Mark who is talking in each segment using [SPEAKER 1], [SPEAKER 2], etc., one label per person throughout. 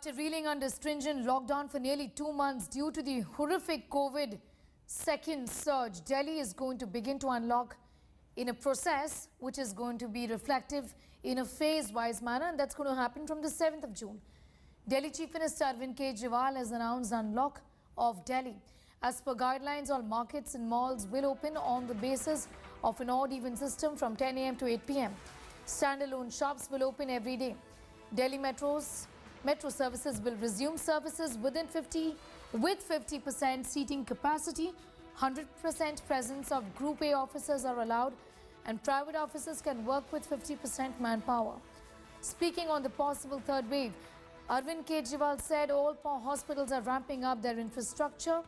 [SPEAKER 1] After reeling under stringent lockdown for nearly 2 months due to the horrific COVID second surge, Delhi is going to begin to unlock in a process which is going to be reflective in a phase-wise manner, and that's going to happen from the 7th of June. Delhi Chief Minister Arvind Kejriwal has announced unlock of Delhi. As per guidelines, all markets and malls will open on the basis of an odd-even system from 10 a.m. to 8 p.m. Standalone shops will open every day. Delhi Metro services will resume services with 50% seating capacity. 100% presence of Group A officers are allowed, and private officers can work with 50% manpower. Speaking on the possible third wave, Arvind Kejriwal said all hospitals are ramping up their infrastructure.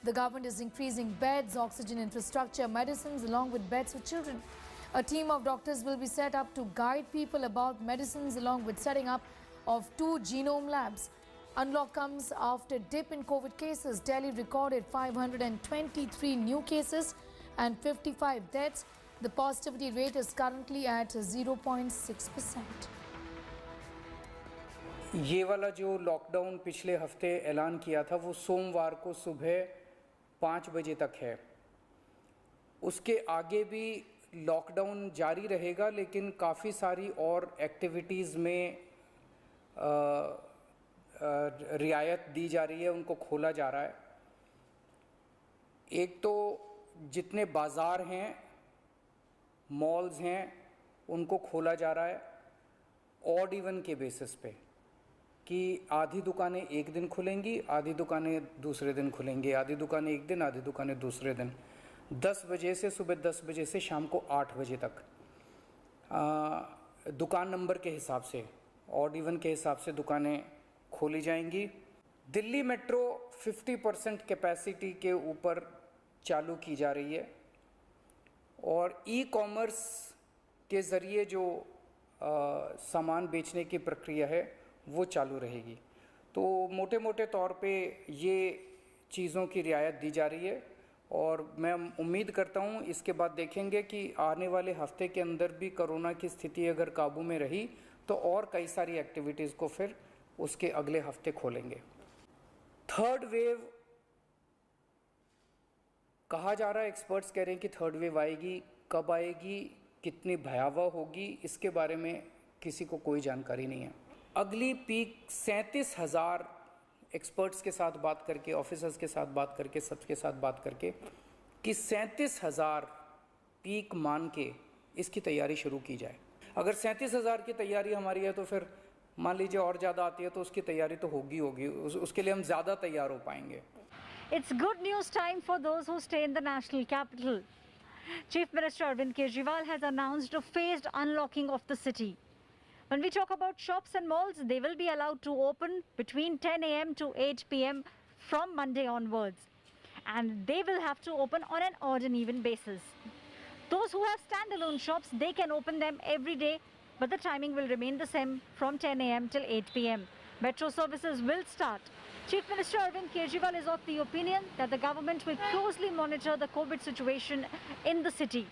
[SPEAKER 1] The government is increasing beds, oxygen infrastructure, medicines along with beds for children. A team of doctors will be set up to guide people about medicines along with setting up of 2 genome labs. Unlock comes after dip in COVID cases. Delhi recorded 523 new cases and 55 deaths. The positivity rate is currently at 0.6%.
[SPEAKER 2] ये वाला जो lockdown पिछले हफ्ते ऐलान किया था वो सोमवार को सुबह 5 बजे तक है। उसके आगे भी लॉकडाउन जारी रहेगा, लेकिन काफ़ी सारी और एक्टिविटीज़ में रियायत दी जा रही है, उनको खोला जा रहा है। एक तो जितने बाज़ार हैं, मॉल्स हैं, उनको खोला जा रहा है ऑड इवन के बेसिस पे, कि आधी दुकानें एक दिन खुलेंगी, आधी दुकानें दूसरे दिन खुलेंगी, आधी दुकानें एक दिन, आधी दुकानें दूसरे दिन। 10 बजे से सुबह 10 बजे से शाम को 8 बजे तक दुकान नंबर के हिसाब से, ऑड इवन के हिसाब से दुकानें खोली जाएंगी। दिल्ली मेट्रो 50% कैपेसिटी के ऊपर चालू की जा रही है, और ई कॉमर्स के ज़रिए जो सामान बेचने की प्रक्रिया है वो चालू रहेगी। तो मोटे मोटे तौर पे ये चीज़ों की रियायत दी जा रही है, और मैं उम्मीद करता हूँ इसके बाद देखेंगे कि आने वाले हफ्ते के अंदर भी कोरोना की स्थिति अगर काबू में रही तो और कई सारी एक्टिविटीज़ को फिर उसके अगले हफ्ते खोलेंगे। थर्ड वेव कहा जा रहा है, एक्सपर्ट्स कह रहे हैं कि थर्ड वेव आएगी, कब आएगी, कितनी भयावह होगी, इसके बारे में किसी को कोई जानकारी नहीं है। अगली पीक 37,000 एक्सपर्ट्स के साथ बात करके, ऑफिसर्स के साथ बात करके, सबके साथ बात करके, कि 37,000 पीक मान के इसकी तैयारी शुरू की जाए। अगर 37,000 की तैयारी हमारी है तो फिर मान लीजिए और ज़्यादा आती है तो उसकी तैयारी तो होगी उसके लिए हम ज़्यादा तैयार हो पाएंगे।
[SPEAKER 3] It's good news time for those who stay in the national capital. Chief Minister Arvind Kejriwal has announced a phased unlocking of the city. When we talk about shops and malls, they will be allowed to open between 10 a.m. to 8 p.m. from Monday onwards. And they will have to open on an odd and even basis. Those who have standalone shops, they can open them every day, but the timing will remain the same from 10 a.m. till 8 p.m. Metro services will start. Chief Minister Arvind Kejriwal is of the opinion that the government will closely monitor the COVID situation in the city.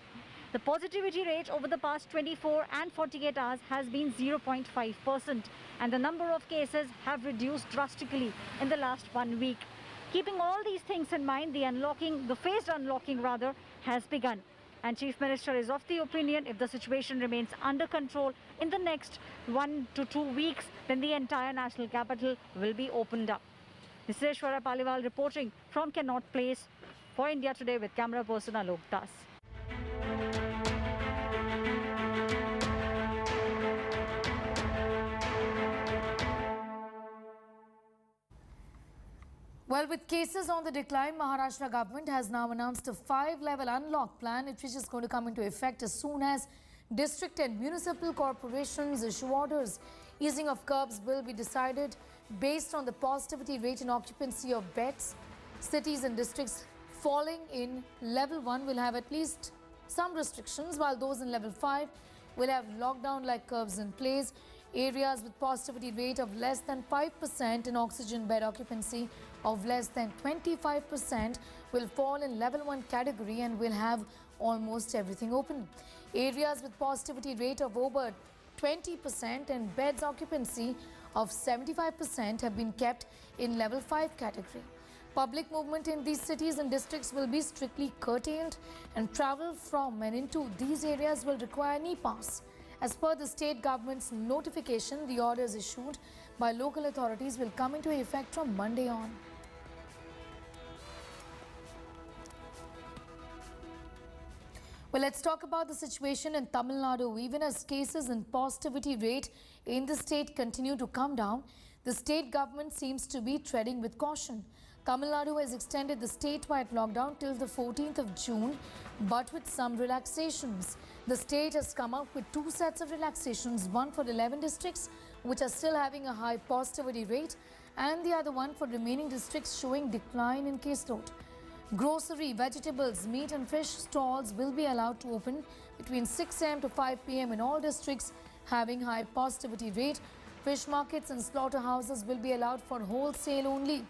[SPEAKER 3] The positivity rate over the past 24 and 48 hours has been 0.5%, and the number of cases have reduced drastically in the last 1 week. Keeping all these things in mind, the phased unlocking rather, has begun. And Chief Minister is of the opinion if the situation remains under control in the next 1 to 2 weeks, then the entire national capital will be opened up. This is Aishwarya Paliwal reporting from Connaught Place for India Today with camera person Alok Das.
[SPEAKER 1] Well, with cases on the decline, Maharashtra government has now announced a 5-level unlock plan, which is going to come into effect as soon as district and municipal corporations issue orders. Easing of curbs will be decided based on the positivity rate and occupancy of beds. Cities and districts falling in level 1 will have at least some restrictions, while those in level 5 will have lockdown-like curbs in place. Areas with positivity rate of less than 5% and oxygen bed occupancy of less than 25% will fall in level 1 category and will have almost everything open. Areas with positivity rate of over 20% and beds occupancy of 75% have been kept in level 5 category. Public movement in these cities and districts will be strictly curtailed, and travel from and into these areas will require e-pass. As per the state government's notification, the orders issued by local authorities will come into effect from Monday on. Well, let's talk about the situation in Tamil Nadu. Even as cases and positivity rate in the state continue to come down, the state government seems to be treading with caution. Tamil Nadu has extended the statewide lockdown till the 14th of June, but with some relaxations. The state has come up with 2 sets of relaxations, one for 11 districts which are still having a high positivity rate, and the other one for remaining districts showing decline in caseload. Grocery, vegetables, meat and fish stalls will be allowed to open between 6 am to 5 pm in all districts having high positivity rate. Fish markets and slaughterhouses will be allowed for wholesale only.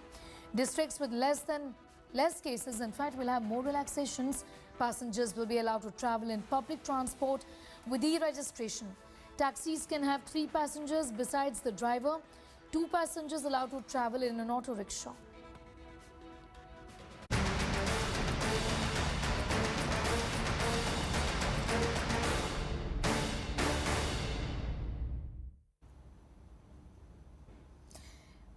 [SPEAKER 1] Districts with less cases, in fact, will have more relaxations. Passengers will be allowed to travel in public transport with e-registration. Taxis can have 3 passengers besides the driver, 2 passengers allowed to travel in an auto rickshaw.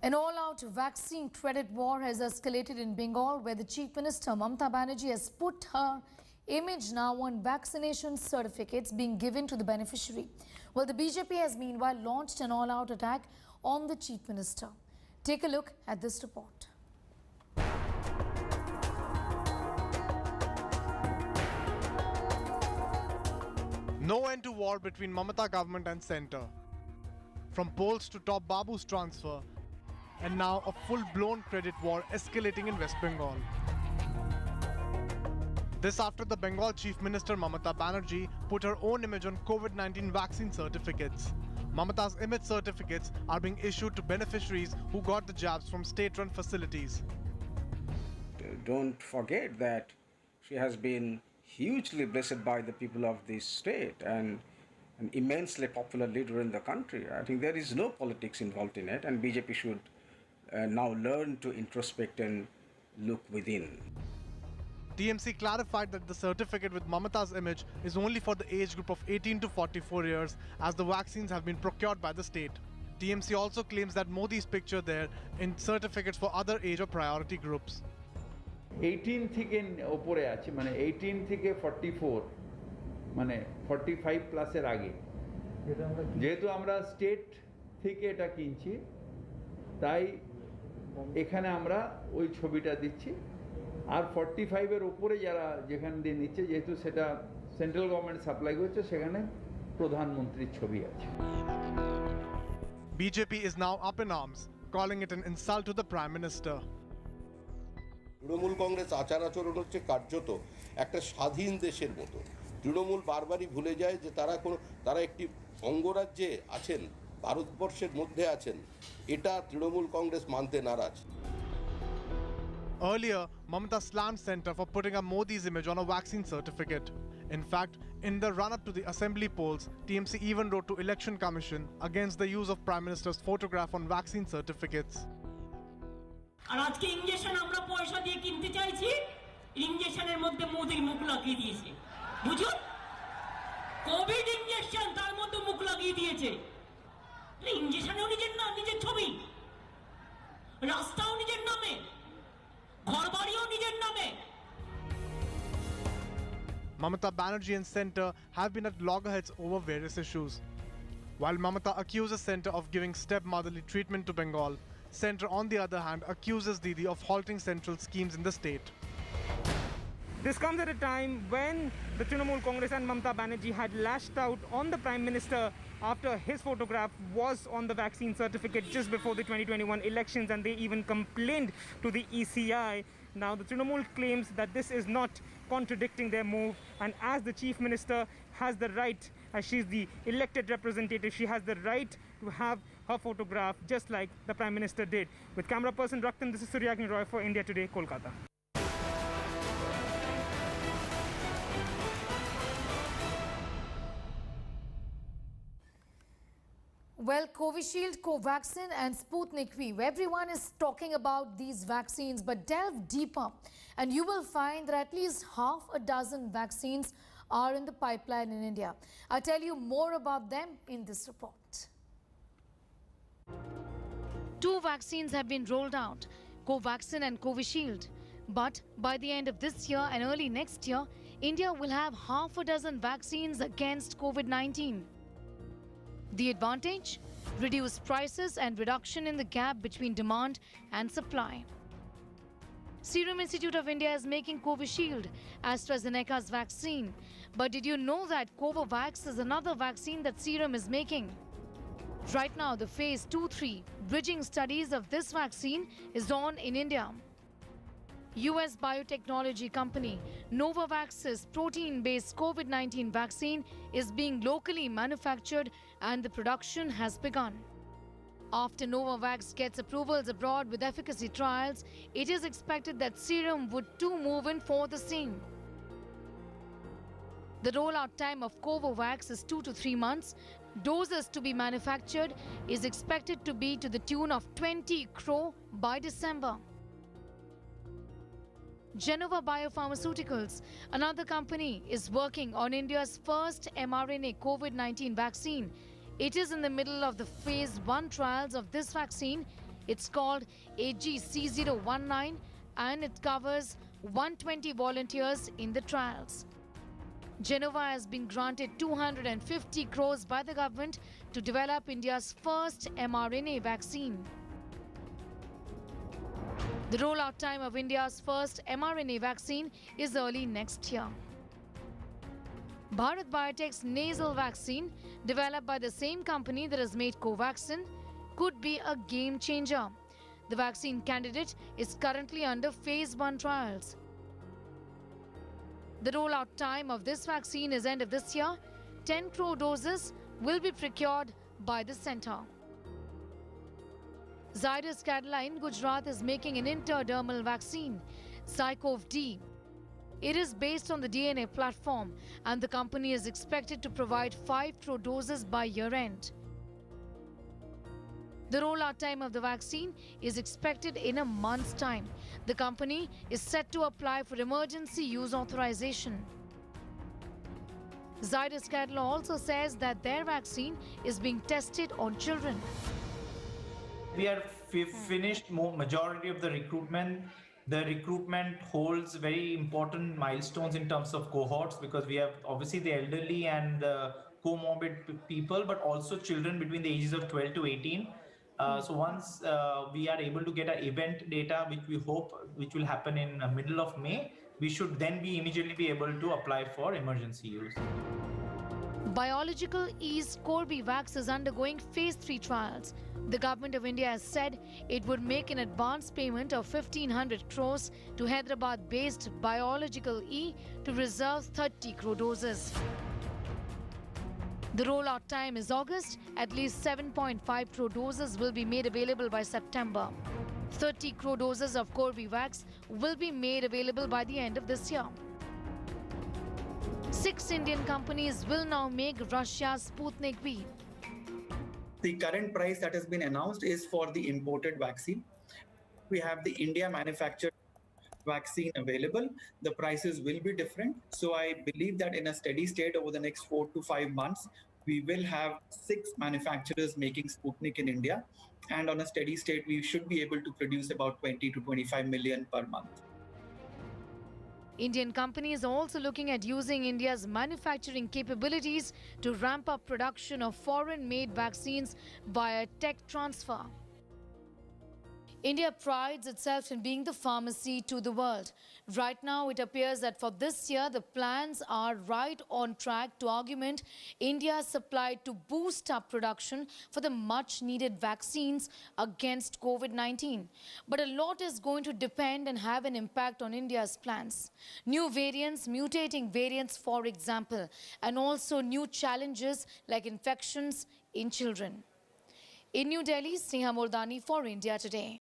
[SPEAKER 1] An all-out vaccine credit war has escalated in Bengal, where the Chief Minister Mamata Banerjee has put her image now on vaccination certificates being given to the beneficiary. Well, the BJP has meanwhile launched an all-out attack on the Chief Minister. Take a look at this report.
[SPEAKER 4] No end to war between Mamata government and centre. From polls to top Babu's transfer, and now a full-blown credit war escalating in West Bengal. This after the Bengal Chief Minister Mamata Banerjee put her own image on COVID-19 vaccine certificates. Mamata's image certificates are being issued to beneficiaries who got the jabs from state-run facilities.
[SPEAKER 5] Don't forget that she has been hugely blessed by the people of this state and an immensely popular leader in the country. I think there is no politics involved in it, and BJP should now learn to introspect and look within.
[SPEAKER 4] TMC clarified that the certificate with Mamata's image is only for the age group of 18 to 44 years, as the vaccines have been procured by the state. TMC also claims that Modi's picture there in certificates for other age or priority groups.
[SPEAKER 6] 18 থেকে উপরে আছে, মানে 18 থেকে 44, মানে 45 প্লাসের আগে, যেহেতু আমরা স্টেট থেকে এটা কিনছি, তাই এখানে আমরা ওই ছবিটা দিচ্ছি। আর 45 এর উপরে যারা যেখান দিয়ে নিচ্ছে, যেহেতু সেটা সেন্ট্রাল গভর্নমেন্ট সাপ্লাই করছে, সেখানে প্রধানমন্ত্রীর ছবি আছে।
[SPEAKER 4] BJP is now up in arms, calling it an insult to the Prime Minister.
[SPEAKER 7] Trinamool Congress আচার আচরণ হচ্ছে কার্যত একটা স্বাধীন দেশের মতো। তৃণমূল বারবারই ভুলে যায় যে তারা একটি অঙ্গরাজ্যে আছেন, ভারতবর্ষের মধ্যে আছেন। এটা তৃণমূল কংগ্রেস মানতে নারাজ।
[SPEAKER 4] Earlier, Mamata slammed centre for putting up Modi's image on a vaccine certificate. In fact, in the run-up to the assembly polls, TMC even wrote to Election Commission against the use of Prime Minister's photograph on vaccine certificates.
[SPEAKER 8] আর আজকে injection আমরা পয়সা দিয়ে কিনতে চাইছি, ইনজেকশনের মধ্যে মোদির মুখ লাগিয়ে দিয়েছে। বুঝুন, কোভিড ইনজেকশন, তার মধ্যে মুখ লাগিয়ে দিয়েছে। ইনজেকশনেও নিজের নাম, নিজের ছবি, রাস্তাও নিজের নামে, ঘরবাড়িও নিজের নামে।
[SPEAKER 4] Mamata Banerjee and centre have been at loggerheads over various issues. While Mamata accuses centre of giving stepmotherly treatment to Bengal, centre on the other hand accuses Didi of halting central schemes in the state.
[SPEAKER 9] This comes at a time when the Trinamool Congress and Mamata Banerjee had lashed out on the Prime Minister after his photograph was on the vaccine certificate just before the 2021 elections, and they even complained to the ECI. Now the Trinamool claims that this is not contradicting their move, and as the Chief Minister has the right, as she's the elected representative, she has the right to have her photograph just like the Prime Minister did. With camera person Raktan, this is Suryagni Roy for India Today, Kolkata.
[SPEAKER 1] Well, Covishield, Covaxin and Sputnik V. Everyone is talking about these vaccines, but delve deeper and you will find that at least half a dozen vaccines are in the pipeline in India. I'll tell you more about them in this report. 2 vaccines have been rolled out, Covaxin and Covishield. But by the end of this year and early next year, India will have half a dozen vaccines against COVID-19. The advantage? Reduced prices and reduction in the gap between demand and supply. Serum Institute of India is making Covishield, AstraZeneca's vaccine. But did you know that Covovax is another vaccine that Serum is making? Right now, the phase 2-3 bridging studies of this vaccine is on in India. US biotechnology company Novavax's protein-based COVID-19 vaccine is being locally manufactured and the production has begun. After Novavax gets approvals abroad with efficacy trials, it is expected that Serum would too move in for the same. The rollout time of Covovax is 2 to 3 months. Doses to be manufactured is expected to be to the tune of 20 crore by December. Genova Biopharmaceuticals, another company, is working on India's first mRNA COVID-19 vaccine. It is in the middle of the phase 1 trials of this vaccine. It's called AGC019 and it covers 120 volunteers in the trials. Genova has been granted 250 crores by the government to develop India's first mRNA vaccine. The rollout time of India's first mRNA vaccine is early next year. Bharat Biotech's nasal vaccine, developed by the same company that has made Covaxin, could be a game changer. The vaccine candidate is currently under phase 1 trials. The rollout time of this vaccine is end of this year. 10 crore doses will be procured by the centre. Zydus Cadila in Gujarat is making an intradermal vaccine, Zycov-D. It is based on the DNA platform and the company is expected to provide 5 crore doses by year-end. The rollout time of the vaccine is expected in a month's time. The company is set to apply for emergency use authorization. Zydus Cadila also says that their vaccine is being tested on children.
[SPEAKER 10] We are finished majority of the recruitment. The recruitment holds very important milestones in terms of cohorts because we have obviously the elderly and the comorbid people, but also children between the ages of 12 to 18. So once we are able to get our event data, which we hope which will happen in the middle of May, we should then immediately be able to apply for emergency use.
[SPEAKER 1] Biological E's Corbevax is undergoing phase 3 trials. The government of India has said it would make an advance payment of 1,500 crores to Hyderabad-based Biological E to reserve 30 crore doses. The rollout time is August. At least 7.5 crore doses will be made available by September. 30 crore doses of Corbevax will be made available by the end of this year. 6 Indian companies will now make Russia's Sputnik V.
[SPEAKER 11] The current price that has been announced is for the imported vaccine. We have the India manufactured vaccine available. The prices will be different. So I believe that in a steady state over the next 4 to 5 months, we will have 6 manufacturers making Sputnik in India. And on a steady state, we should be able to produce about 20 to 25 million per month.
[SPEAKER 1] Indian companies are also looking at using India's manufacturing capabilities to ramp up production of foreign-made vaccines via tech transfer. India prides itself in being the pharmacy to the world. Right now, it appears that for this year, the plans are right on track to augment India's supply to boost up production for the much-needed vaccines against COVID-19. But a lot is going to depend and have an impact on India's plans. New variants, mutating variants, for example, and also new challenges like infections in children. In New Delhi, Sneha Mordani for India Today.